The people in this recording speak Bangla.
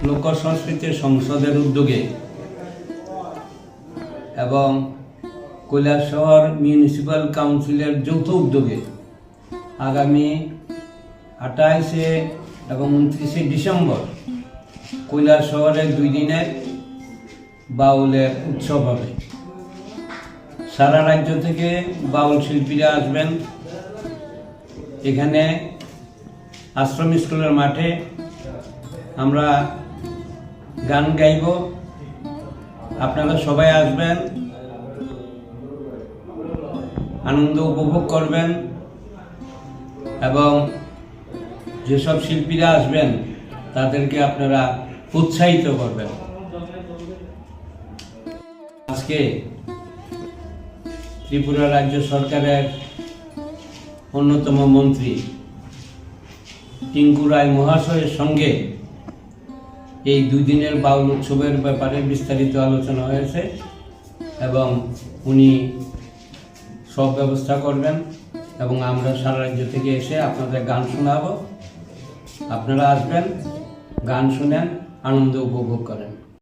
লোক সংস্কৃতি সংসদের উদ্যোগে এবং কৈলাসহর মিউনিসিপ্যাল কাউন্সিলের যৌথ উদ্যোগে আগামী 28 এবং 29 ডিসেম্বর কৈলাসহরে 2 দিনের বাউলের উৎসব হবে। সারা রাজ্য থেকে বাউল শিল্পীরা আসবেন। এখানে আশ্রম স্কুলের মাঠে আমরা গান গাইব, আপনারা সবাই আসবেন, আনন্দ উপভোগ করবেন এবং যেসব শিল্পীরা আসবেন তাদেরকে আপনারা উৎসাহিত করবেন। আজকে ত্রিপুরা রাজ্য সরকারের অন্যতম মন্ত্রী টিঙ্কু রায় মহাশয়ের সঙ্গে এই 2 দিনের বাউল উৎসবের ব্যাপারে বিস্তারিত আলোচনা হয়েছে এবং উনি সব ব্যবস্থা করবেন এবং আমরা সারা রাজ্য থেকে এসে আপনাদের গান শোনাবো। আপনারা আসবেন, গান শুনেন, আনন্দ উপভোগ করেন।